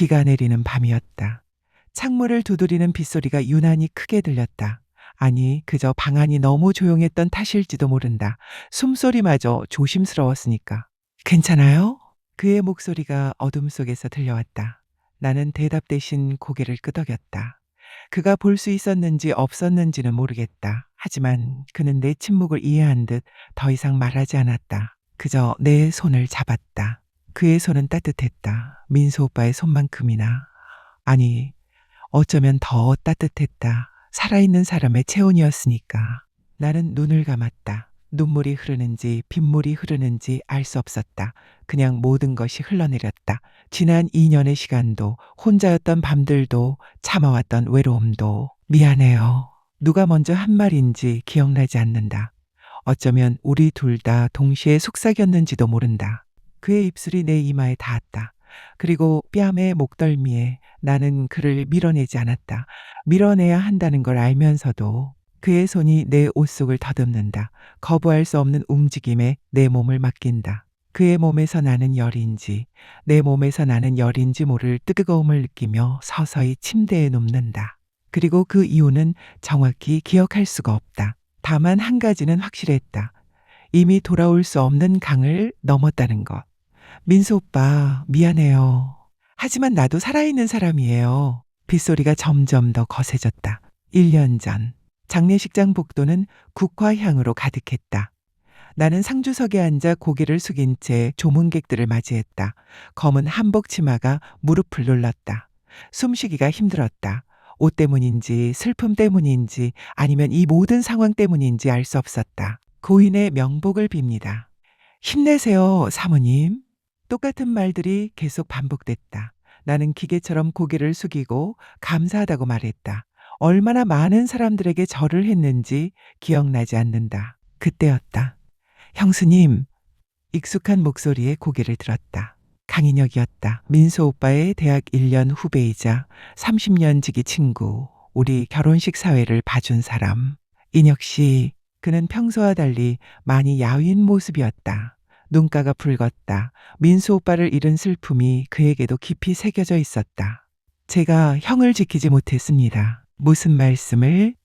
비가 내리는 밤이었다. 창문을 두드리는 빗소리가 유난히 크게 들렸다. 아니, 그저 방 안이 너무 조용했던 탓일지도 모른다. 숨소리마저 조심스러웠으니까. 괜찮아요? 그의 목소리가 어둠 속에서 들려왔다. 나는 대답 대신 고개를 끄덕였다. 그가 볼 수 있었는지 없었는지는 모르겠다. 하지만 그는 내 침묵을 이해한 듯 더 이상 말하지 않았다. 그저 내 손을 잡았다. 그의 손은 따뜻했다. 민수 오빠의 손만큼이나. 아니, 어쩌면 더 따뜻했다. 살아있는 사람의 체온이었으니까. 나는 눈을 감았다. 눈물이 흐르는지 빗물이 흐르는지 알 수 없었다. 그냥 모든 것이 흘러내렸다. 지난 2년의 시간도, 혼자였던 밤들도, 참아왔던 외로움도. 미안해요. 누가 먼저 한 말인지 기억나지 않는다. 어쩌면 우리 둘 다 동시에 속삭였는지도 모른다. 그의 입술이 내 이마에 닿았다. 그리고 뺨에 목덜미에. 나는 그를 밀어내지 않았다. 밀어내야 한다는 걸 알면서도 그의 손이 내 옷 속을 더듬는다. 거부할 수 없는 움직임에 내 몸을 맡긴다. 그의 몸에서 나는 열인지, 내 몸에서 나는 열인지 모를 뜨거움을 느끼며 서서히 침대에 눕는다. 그리고 그 이유는 정확히 기억할 수가 없다. 다만 한 가지는 확실했다. 이미 돌아올 수 없는 강을 넘었다는 것. 민수 오빠, 미안해요. 하지만 나도 살아있는 사람이에요. 빗소리가 점점 더 거세졌다. 1년 전, 장례식장 복도는 국화향으로 가득했다. 나는 상주석에 앉아 고개를 숙인 채 조문객들을 맞이했다. 검은 한복 치마가 무릎을 눌렀다. 숨쉬기가 힘들었다. 옷 때문인지 슬픔 때문인지 아니면 이 모든 상황 때문인지 알 수 없었다. 고인의 명복을 빕니다. 힘내세요, 사모님. 똑같은 말들이 계속 반복됐다. 나는 기계처럼 고개를 숙이고 감사하다고 말했다. 얼마나 많은 사람들에게 절을 했는지 기억나지 않는다. 그때였다. 형수님, 익숙한 목소리에 고개를 들었다. 강인혁이었다. 민수 오빠의 대학 1년 후배이자 30년 지기 친구, 우리 결혼식 사회를 봐준 사람. 인혁 씨, 그는 평소와 달리 많이 야윈 모습이었다. 눈가가 붉었다. 민수 오빠를 잃은 슬픔이 그에게도 깊이 새겨져 있었다. 제가 형을 지키지 못했습니다. 무슨 말씀을?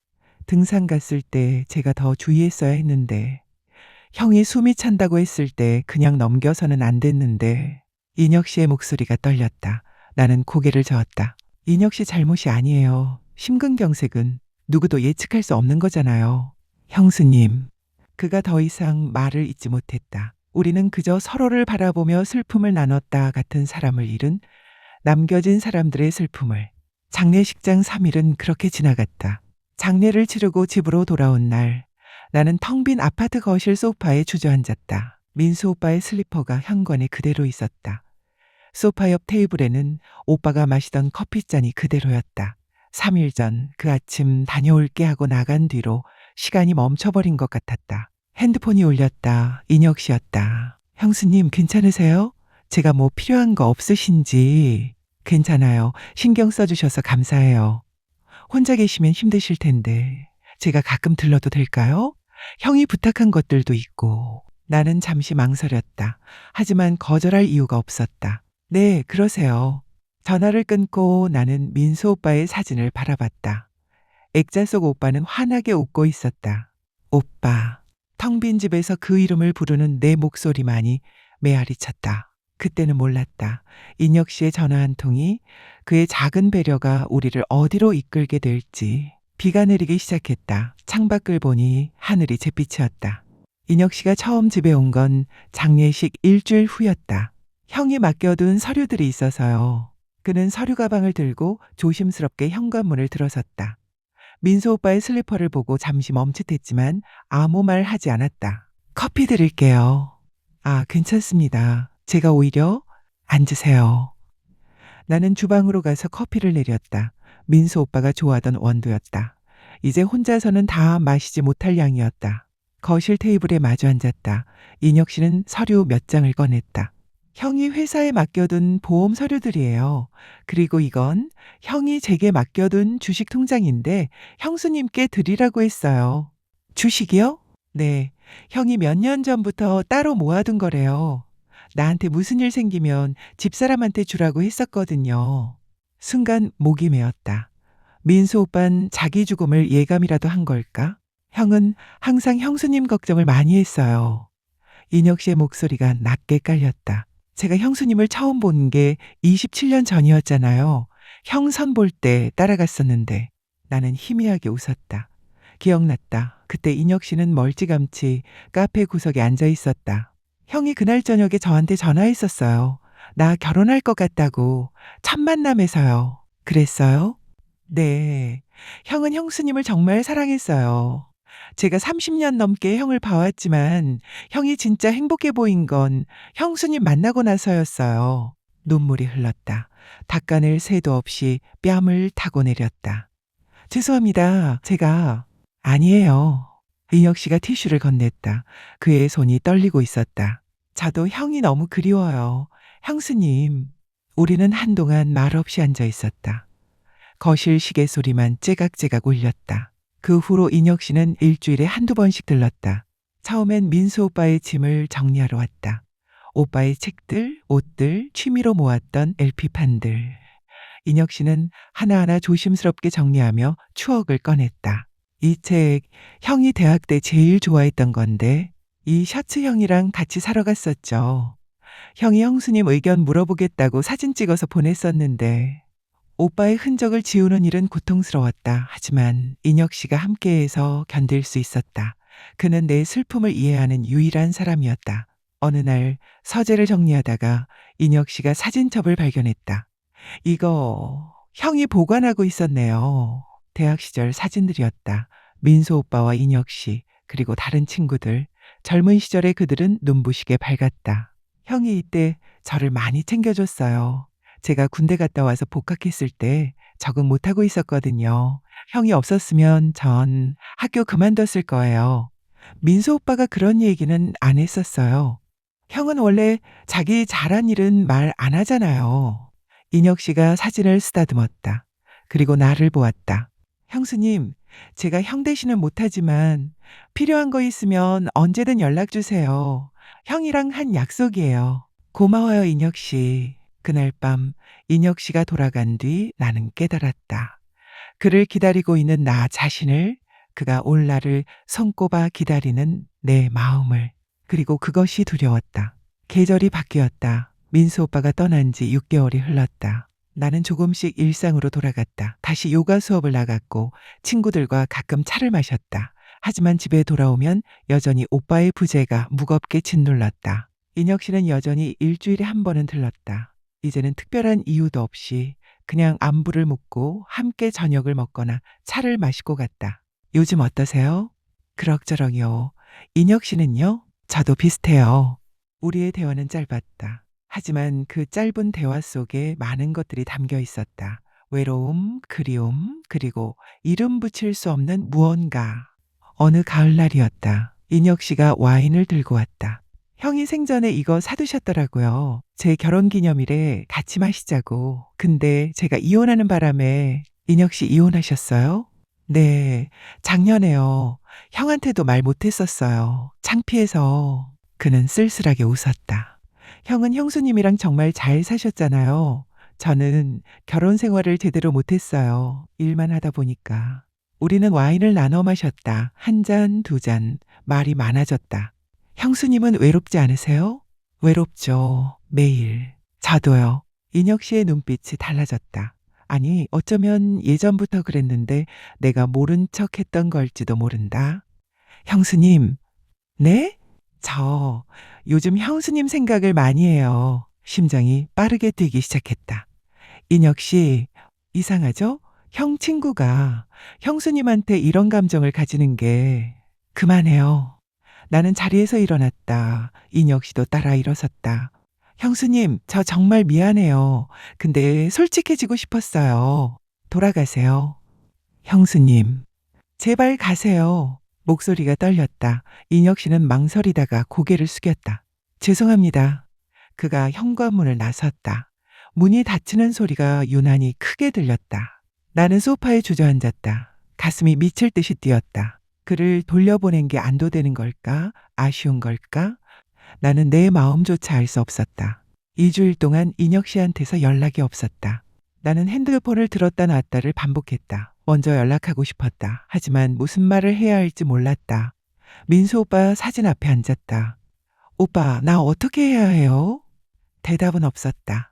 등산 갔을 때 제가 더 주의했어야 했는데, 형이 숨이 찬다고 했을 때 그냥 넘겨서는 안 됐는데. 인혁 씨의 목소리가 떨렸다. 나는 고개를 저었다. 인혁 씨 잘못이 아니에요. 심근경색은 누구도 예측할 수 없는 거잖아요. 형수님. 그가 더 이상 말을 잇지 못했다. 우리는 그저 서로를 바라보며 슬픔을 나눴다 같은 사람을 잃은 남겨진 사람들의 슬픔을. 장례식장 3일은 그렇게 지나갔다. 장례를 치르고 집으로 돌아온 날, 나는 텅 빈 아파트 거실 소파에 주저앉았다. 민수 오빠의 슬리퍼가 현관에 그대로 있었다. 소파 옆 테이블에는 오빠가 마시던 커피잔이 그대로였다. 3일 전 그 아침 다녀올게 하고 나간 뒤로 시간이 멈춰버린 것 같았다. 핸드폰이 울렸다. 인혁 씨였다. 형수님 괜찮으세요? 제가 뭐 필요한 거 없으신지. 괜찮아요. 신경 써주셔서 감사해요. 혼자 계시면 힘드실 텐데 제가 가끔 들러도 될까요? 형이 부탁한 것들도 있고. 나는 잠시 망설였다. 하지만 거절할 이유가 없었다. 네, 그러세요. 전화를 끊고 나는 민수 오빠의 사진을 바라봤다. 액자 속 오빠는 환하게 웃고 있었다. 오빠. 텅 빈 집에서 그 이름을 부르는 내 목소리만이 메아리 쳤다. 그때는 몰랐다. 인혁 씨의 전화 한 통이, 그의 작은 배려가 우리를 어디로 이끌게 될지. 비가 내리기 시작했다. 창밖을 보니 하늘이 잿빛이었다. 인혁 씨가 처음 집에 온 건 장례식 일주일 후였다. 형이 맡겨둔 서류들이 있어서요. 그는 서류 가방을 들고 조심스럽게 현관문을 들어섰다. 민수 오빠의 슬리퍼를 보고 잠시 멈칫했지만 아무 말 하지 않았다. 커피 드릴게요. 아, 괜찮습니다. 제가 오히려. 앉으세요. 나는 주방으로 가서 커피를 내렸다. 민수 오빠가 좋아하던 원두였다. 이제 혼자서는 다 마시지 못할 양이었다. 거실 테이블에 마주 앉았다. 인혁 씨는 서류 몇 장을 꺼냈다. 형이 회사에 맡겨둔 보험 서류들이에요. 그리고 이건 형이 제게 맡겨둔 주식 통장인데 형수님께 드리라고 했어요. 주식이요? 네. 형이 몇 년 전부터 따로 모아둔 거래요. 나한테 무슨 일 생기면 집사람한테 주라고 했었거든요. 순간 목이 메었다. 민수 오빤 자기 죽음을 예감이라도 한 걸까? 형은 항상 형수님 걱정을 많이 했어요. 인혁 씨의 목소리가 낮게 깔렸다. 제가 형수님을 처음 본 게 27년 전이었잖아요. 형 선 볼 때 따라갔었는데 나는 희미하게 웃었다. 기억났다. 그때 인혁 씨는 멀찌감치 카페 구석에 앉아 있었다. 형이 그날 저녁에 저한테 전화했었어요. 나 결혼할 것 같다고. 첫 만남에서요. 그랬어요? 네. 형은 형수님을 정말 사랑했어요. 제가 30년 넘게 형을 봐왔지만 형이 진짜 행복해 보인 건 형수님 만나고 나서였어요. 눈물이 흘렀다. 닦아낼 새도 없이 뺨을 타고 내렸다. 죄송합니다. 제가 아니에요. 인혁 씨가 티슈를 건넸다. 그의 손이 떨리고 있었다. 저도 형이 너무 그리워요. 형수님. 우리는 한동안 말없이 앉아 있었다. 거실 시계 소리만 째각째각 울렸다. 그 후로 인혁 씨는 일주일에 한두 번씩 들렀다. 처음엔 민수 오빠의 짐을 정리하러 왔다. 오빠의 책들, 옷들, 취미로 모았던 LP판들. 인혁 씨는 하나하나 조심스럽게 정리하며 추억을 꺼냈다. 이 책, 형이 대학 때 제일 좋아했던 건데, 이 셔츠 형이랑 같이 사러 갔었죠. 형이 형수님 의견 물어보겠다고 사진 찍어서 보냈었는데, 오빠의 흔적을 지우는 일은 고통스러웠다. 하지만 인혁 씨가 함께해서 견딜 수 있었다. 그는 내 슬픔을 이해하는 유일한 사람이었다. 어느 날 서재를 정리하다가 인혁 씨가 사진첩을 발견했다. 이거 형이 보관하고 있었네요. 대학 시절 사진들이었다. 민수 오빠와 인혁 씨, 그리고 다른 친구들. 젊은 시절의 그들은 눈부시게 밝았다. 형이 이때 저를 많이 챙겨줬어요. 제가 군대 갔다 와서 복학했을 때 적응 못하고 있었거든요. 형이 없었으면 전 학교 그만뒀을 거예요. 민수 오빠가 그런 얘기는 안 했었어요. 형은 원래 자기 잘한 일은 말 안 하잖아요. 인혁 씨가 사진을 쓰다듬었다. 그리고 나를 보았다. 형수님, 제가 형 대신은 못하지만 필요한 거 있으면 언제든 연락 주세요. 형이랑 한 약속이에요. 고마워요, 인혁 씨. 그날 밤 인혁 씨가 돌아간 뒤 나는 깨달았다. 그를 기다리고 있는 나 자신을, 그가 올 날을 손꼽아 기다리는 내 마음을. 그리고 그것이 두려웠다. 계절이 바뀌었다. 민수 오빠가 떠난 지 6개월이 흘렀다. 나는 조금씩 일상으로 돌아갔다. 다시 요가 수업을 나갔고 친구들과 가끔 차를 마셨다. 하지만 집에 돌아오면 여전히 오빠의 부재가 무겁게 짓눌렀다. 인혁 씨는 여전히 일주일에 한 번은 들렀다. 이제는 특별한 이유도 없이 그냥 안부를 묻고 함께 저녁을 먹거나 차를 마시고 갔다. 요즘 어떠세요? 그럭저럭이요. 인혁 씨는요? 저도 비슷해요. 우리의 대화는 짧았다. 하지만 그 짧은 대화 속에 많은 것들이 담겨 있었다. 외로움, 그리움, 그리고 이름 붙일 수 없는 무언가. 어느 가을날이었다. 인혁 씨가 와인을 들고 왔다. 형이 생전에 이거 사두셨더라고요. 제 결혼 기념일에 같이 마시자고. 근데 제가 이혼하는 바람에 인혁 씨 이혼하셨어요? 네, 작년에요. 형한테도 말 못했었어요. 창피해서. 그는 쓸쓸하게 웃었다. 형은 형수님이랑 정말 잘 사셨잖아요. 저는 결혼 생활을 제대로 못했어요. 일만 하다 보니까. 우리는 와인을 나눠 마셨다. 한 잔, 두 잔. 말이 많아졌다. 형수님은 외롭지 않으세요? 외롭죠. 매일. 저도요. 인혁 씨의 눈빛이 달라졌다. 아니, 어쩌면 예전부터 그랬는데 내가 모른 척 했던 걸지도 모른다. 형수님, 네? 저 요즘 형수님 생각을 많이 해요. 심장이 빠르게 뛰기 시작했다. 인혁 씨, 이상하죠? 형 친구가 형수님한테 이런 감정을 가지는 게 그만해요. 나는 자리에서 일어났다. 인혁 씨도 따라 일어섰다. 형수님, 저 정말 미안해요. 근데 솔직해지고 싶었어요. 돌아가세요. 형수님, 제발 가세요. 목소리가 떨렸다. 인혁 씨는 망설이다가 고개를 숙였다. 죄송합니다. 그가 현관문을 나섰다. 문이 닫히는 소리가 유난히 크게 들렸다. 나는 소파에 주저앉았다. 가슴이 미칠 듯이 뛰었다. 그를 돌려보낸 게 안도되는 걸까? 아쉬운 걸까? 나는 내 마음조차 알 수 없었다. 2주일 동안 인혁 씨한테서 연락이 없었다. 나는 핸드폰을 들었다 놨다를 반복했다. 먼저 연락하고 싶었다. 하지만 무슨 말을 해야 할지 몰랐다. 민수 오빠 사진 앞에 앉았다. 오빠, 나 어떻게 해야 해요? 대답은 없었다.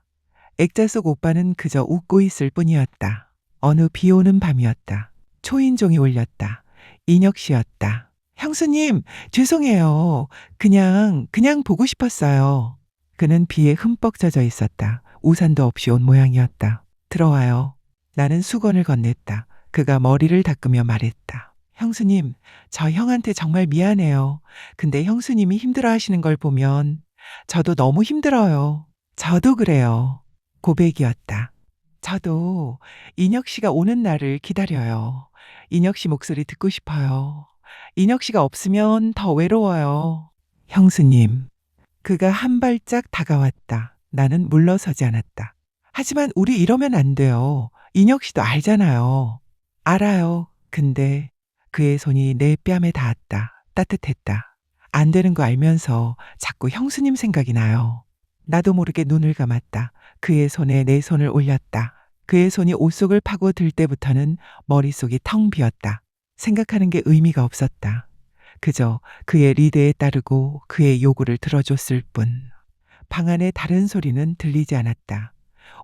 액자 속 오빠는 그저 웃고 있을 뿐이었다. 어느 비 오는 밤이었다. 초인종이 울렸다. 인혁 씨였다. 형수님, 죄송해요. 그냥 보고 싶었어요. 그는 비에 흠뻑 젖어 있었다. 우산도 없이 온 모양이었다. 들어와요. 나는 수건을 건넸다. 그가 머리를 닦으며 말했다. 형수님, 저 형한테 정말 미안해요. 근데 형수님이 힘들어 하시는 걸 보면 저도 너무 힘들어요. 저도 그래요. 고백이었다. 저도 인혁 씨가 오는 날을 기다려요. 인혁 씨 목소리 듣고 싶어요. 인혁 씨가 없으면 더 외로워요. 형수님. 그가 한 발짝 다가왔다. 나는 물러서지 않았다. 하지만 우리 이러면 안 돼요. 인혁 씨도 알잖아요. 알아요. 근데 그의 손이 내 뺨에 닿았다. 따뜻했다. 안 되는 거 알면서 자꾸 형수님 생각이 나요. 나도 모르게 눈을 감았다. 그의 손에 내 손을 올렸다. 그의 손이 옷 속을 파고들 때부터는 머릿속이 텅 비었다. 생각하는 게 의미가 없었다. 그저 그의 리드에 따르고 그의 요구를 들어줬을 뿐. 방 안에 다른 소리는 들리지 않았다.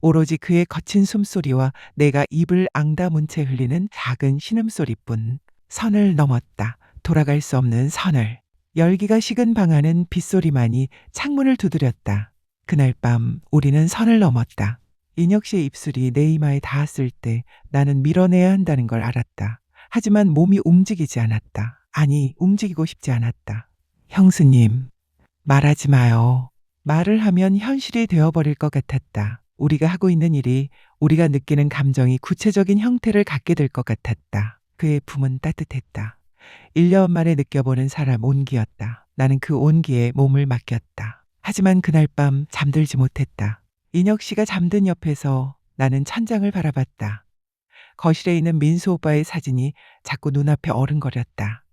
오로지 그의 거친 숨소리와 내가 입을 앙다문 채 흘리는 작은 신음소리뿐. 선을 넘었다. 돌아갈 수 없는 선을. 열기가 식은 방 안은 빗소리만이 창문을 두드렸다. 그날 밤 우리는 선을 넘었다. 인혁 씨의 입술이 내 이마에 닿았을 때 나는 밀어내야 한다는 걸 알았다. 하지만 몸이 움직이지 않았다. 아니, 움직이고 싶지 않았다. 형수님, 말하지 마요. 말을 하면 현실이 되어버릴 것 같았다. 우리가 하고 있는 일이, 우리가 느끼는 감정이 구체적인 형태를 갖게 될 것 같았다. 그의 품은 따뜻했다. 1년 만에 느껴보는 사람 온기였다. 나는 그 온기에 몸을 맡겼다. 하지만 그날 밤 잠들지 못했다. 인혁 씨가 잠든 옆에서 나는 천장을 바라봤다. 거실에 있는 민수 오빠의 사진이 자꾸 눈앞에 어른거렸다.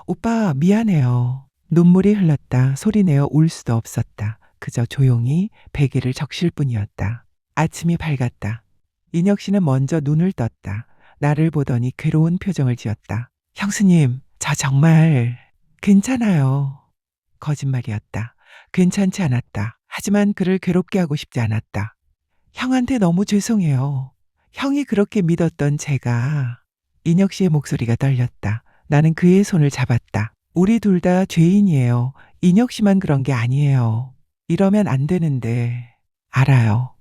오빠, 미안해요. 눈물이 흘렀다. 소리내어 울 수도 없었다. 그저 조용히 베개를 적실 뿐이었다. 아침이 밝았다. 인혁 씨는 먼저 눈을 떴다. 나를 보더니 괴로운 표정을 지었다. 형수님, 저 정말 괜찮아요. 거짓말이었다. 괜찮지 않았다. 하지만 그를 괴롭게 하고 싶지 않았다. 형한테 너무 죄송해요. 형이 그렇게 믿었던 제가. 인혁 씨의 목소리가 떨렸다. 나는 그의 손을 잡았다. 우리 둘 다 죄인이에요. 인혁 씨만 그런 게 아니에요. 이러면 안 되는데. 알아요.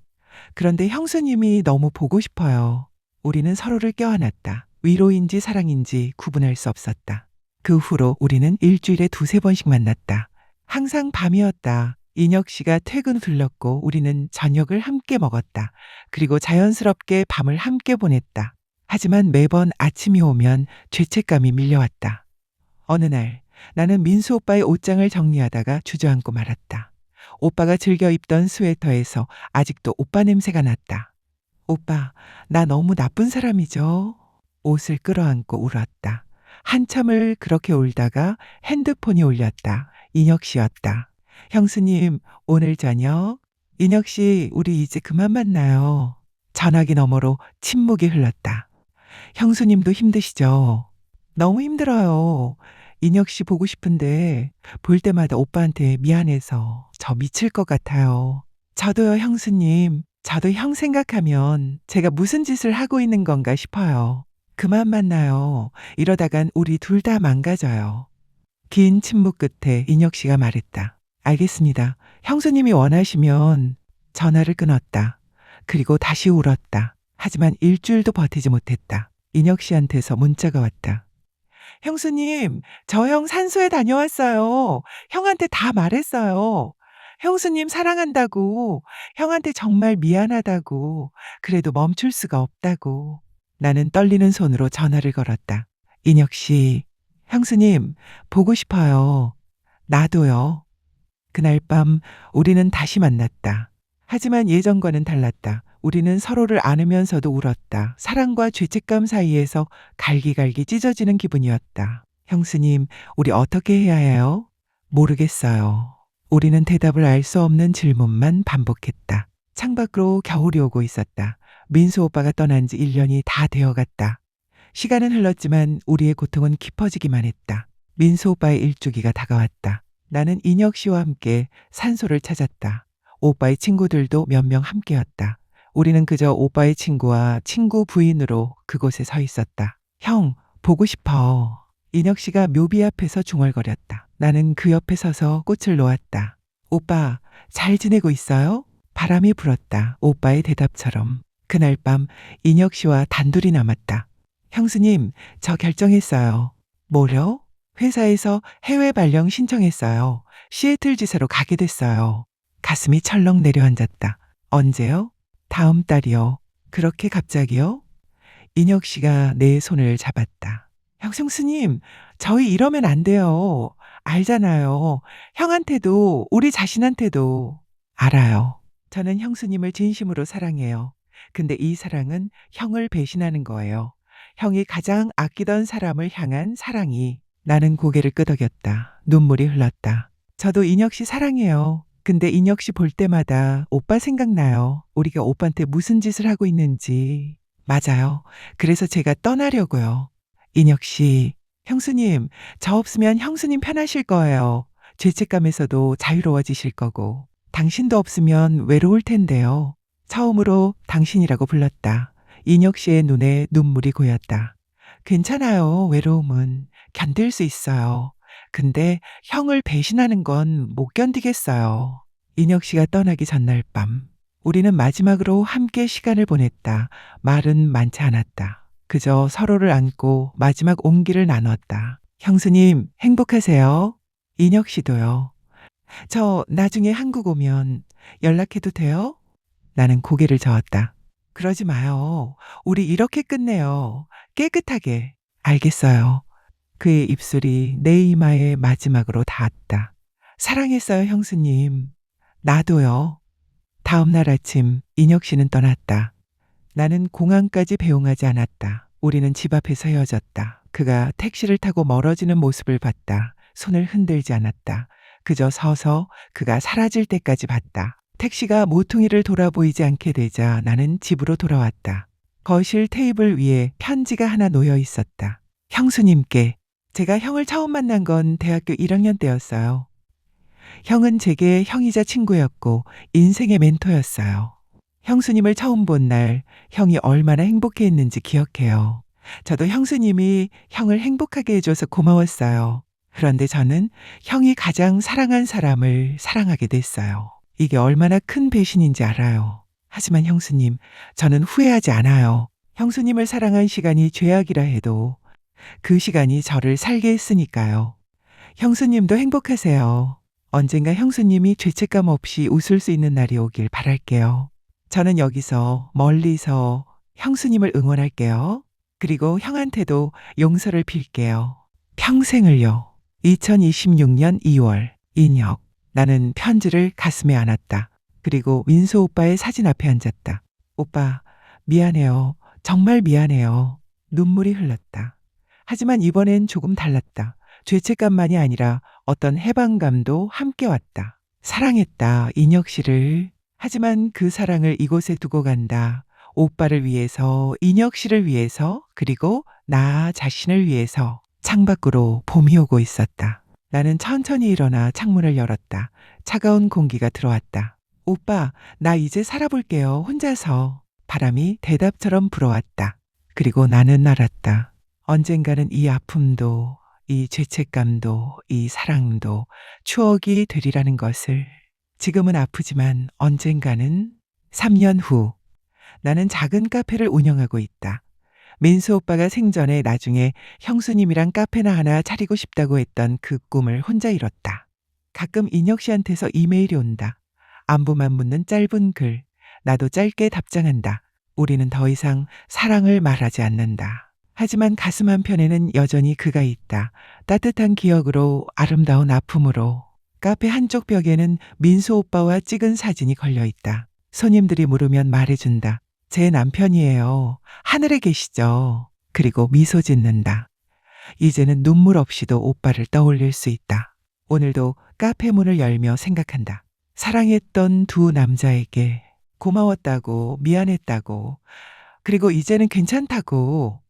그런데 형수님이 너무 보고 싶어요. 우리는 서로를 껴안았다. 위로인지 사랑인지 구분할 수 없었다. 그 후로 우리는 일주일에 2~3번씩 만났다. 항상 밤이었다. 인혁 씨가 퇴근 둘렀고 우리는 저녁을 함께 먹었다. 그리고 자연스럽게 밤을 함께 보냈다. 하지만 매번 아침이 오면 죄책감이 밀려왔다. 어느 날 나는 민수 오빠의 옷장을 정리하다가 주저앉고 말았다. 오빠가 즐겨 입던 스웨터에서 아직도 오빠 냄새가 났다. 오빠, 나 너무 나쁜 사람이죠? 옷을 끌어안고 울었다. 한참을 그렇게 울다가 핸드폰이 울렸다. 인혁 씨였다. 형수님, 오늘 저녁? 인혁 씨, 우리 이제 그만 만나요. 전화기 너머로 침묵이 흘렀다. 형수님도 힘드시죠? 너무 힘들어요. 인혁 씨 보고 싶은데 볼 때마다 오빠한테 미안해서 저 미칠 것 같아요. 저도요, 형수님. 저도 형 생각하면 제가 무슨 짓을 하고 있는 건가 싶어요. 그만 만나요. 이러다간 우리 둘 다 망가져요. 긴 침묵 끝에 인혁 씨가 말했다. 알겠습니다. 형수님이 원하시면. 전화를 끊었다. 그리고 다시 울었다. 하지만 일주일도 버티지 못했다. 인혁 씨한테서 문자가 왔다. 형수님, 저 형 산소에 다녀왔어요. 형한테 다 말했어요. 형수님 사랑한다고, 형한테 정말 미안하다고, 그래도 멈출 수가 없다고. 나는 떨리는 손으로 전화를 걸었다. 인혁 씨, 형수님, 보고 싶어요. 나도요. 그날 밤 우리는 다시 만났다. 하지만 예전과는 달랐다. 우리는 서로를 안으면서도 울었다. 사랑과 죄책감 사이에서 갈기갈기 찢어지는 기분이었다. 형수님, 우리 어떻게 해야 해요? 모르겠어요. 우리는 대답을 알 수 없는 질문만 반복했다. 창밖으로 겨울이 오고 있었다. 민수 오빠가 떠난 지 1년이 다 되어갔다. 시간은 흘렀지만 우리의 고통은 깊어지기만 했다. 민수 오빠의 일주기가 다가왔다. 나는 인혁 씨와 함께 산소를 찾았다. 오빠의 친구들도 몇 명 함께였다. 우리는 그저 오빠의 친구와 친구 부인으로 그곳에 서 있었다. 형, 보고 싶어. 인혁 씨가 묘비 앞에서 중얼거렸다. 나는 그 옆에 서서 꽃을 놓았다. 오빠, 잘 지내고 있어요? 바람이 불었다. 오빠의 대답처럼. 그날 밤 인혁 씨와 단둘이 남았다. 형수님, 저 결정했어요. 뭐요? 회사에서 해외 발령 신청했어요. 시애틀 지사로 가게 됐어요. 가슴이 철렁 내려앉았다. 언제요? 다음 달이요. 그렇게 갑자기요? 인혁 씨가 내 손을 잡았다. 형수님, 저희 이러면 안 돼요. 알잖아요. 형한테도, 우리 자신한테도. 알아요. 저는 형수님을 진심으로 사랑해요. 근데 이 사랑은 형을 배신하는 거예요. 형이 가장 아끼던 사람을 향한 사랑이. 나는 고개를 끄덕였다. 눈물이 흘렀다. 저도 인혁 씨 사랑해요. 근데 인혁 씨 볼 때마다 오빠 생각나요. 우리가 오빠한테 무슨 짓을 하고 있는지. 맞아요. 그래서 제가 떠나려고요. 인혁 씨, 형수님, 저 없으면 형수님 편하실 거예요. 죄책감에서도 자유로워지실 거고. 당신도 없으면 외로울 텐데요. 처음으로 당신이라고 불렀다. 인혁 씨의 눈에 눈물이 고였다. 괜찮아요, 외로움은. 견딜 수 있어요. 근데 형을 배신하는 건 못 견디겠어요. 인혁 씨가 떠나기 전날 밤, 우리는 마지막으로 함께 시간을 보냈다. 말은 많지 않았다. 그저 서로를 안고 마지막 온기를 나눴다. 형수님, 행복하세요. 인혁 씨도요. 저 나중에 한국 오면 연락해도 돼요? 나는 고개를 저었다. 그러지 마요. 우리 이렇게 끝내요. 깨끗하게. 알겠어요. 그의 입술이 내 이마에 마지막으로 닿았다. 사랑했어요, 형수님. 나도요. 다음 날 아침 인혁 씨는 떠났다. 나는 공항까지 배웅하지 않았다. 우리는 집 앞에서 헤어졌다. 그가 택시를 타고 멀어지는 모습을 봤다. 손을 흔들지 않았다. 그저 서서 그가 사라질 때까지 봤다. 택시가 모퉁이를 돌아보이지 않게 되자 나는 집으로 돌아왔다. 거실 테이블 위에 편지가 하나 놓여 있었다. 형수님께. 제가 형을 처음 만난 건 대학교 1학년 때였어요. 형은 제게 형이자 친구였고 인생의 멘토였어요. 형수님을 처음 본 날 형이 얼마나 행복해했는지 기억해요. 저도 형수님이 형을 행복하게 해줘서 고마웠어요. 그런데 저는 형이 가장 사랑한 사람을 사랑하게 됐어요. 이게 얼마나 큰 배신인지 알아요. 하지만 형수님, 저는 후회하지 않아요. 형수님을 사랑한 시간이 죄악이라 해도 그 시간이 저를 살게 했으니까요. 형수님도 행복하세요. 언젠가 형수님이 죄책감 없이 웃을 수 있는 날이 오길 바랄게요. 저는 여기서 멀리서 형수님을 응원할게요. 그리고 형한테도 용서를 빌게요. 평생을요. 2026년 2월, 인혁. 나는 편지를 가슴에 안았다. 그리고 민수 오빠의 사진 앞에 앉았다. 오빠, 미안해요. 정말 미안해요. 눈물이 흘렀다. 하지만 이번엔 조금 달랐다. 죄책감만이 아니라 어떤 해방감도 함께 왔다. 사랑했다, 인혁 씨를. 하지만 그 사랑을 이곳에 두고 간다. 오빠를 위해서, 인혁 씨를 위해서, 그리고 나 자신을 위해서. 창밖으로 봄이 오고 있었다. 나는 천천히 일어나 창문을 열었다. 차가운 공기가 들어왔다. 오빠, 나 이제 살아볼게요. 혼자서. 바람이 대답처럼 불어왔다. 그리고 나는 알았다. 언젠가는 이 아픔도, 이 죄책감도, 이 사랑도 추억이 되리라는 것을. 지금은 아프지만 언젠가는 3년 후 나는 작은 카페를 운영하고 있다. 민수 오빠가 생전에 나중에 형수님이랑 카페나 하나 차리고 싶다고 했던 그 꿈을 혼자 이뤘다. 가끔 인혁 씨한테서 이메일이 온다. 안부만 묻는 짧은 글. 나도 짧게 답장한다. 우리는 더 이상 사랑을 말하지 않는다. 하지만 가슴 한편에는 여전히 그가 있다. 따뜻한 기억으로, 아름다운 아픔으로. 카페 한쪽 벽에는 민수 오빠와 찍은 사진이 걸려 있다. 손님들이 물으면 말해준다. 제 남편이에요. 하늘에 계시죠. 그리고 미소 짓는다. 이제는 눈물 없이도 오빠를 떠올릴 수 있다. 오늘도 카페 문을 열며 생각한다. 사랑했던 두 남자에게 고마웠다고, 미안했다고, 그리고 이제는 괜찮다고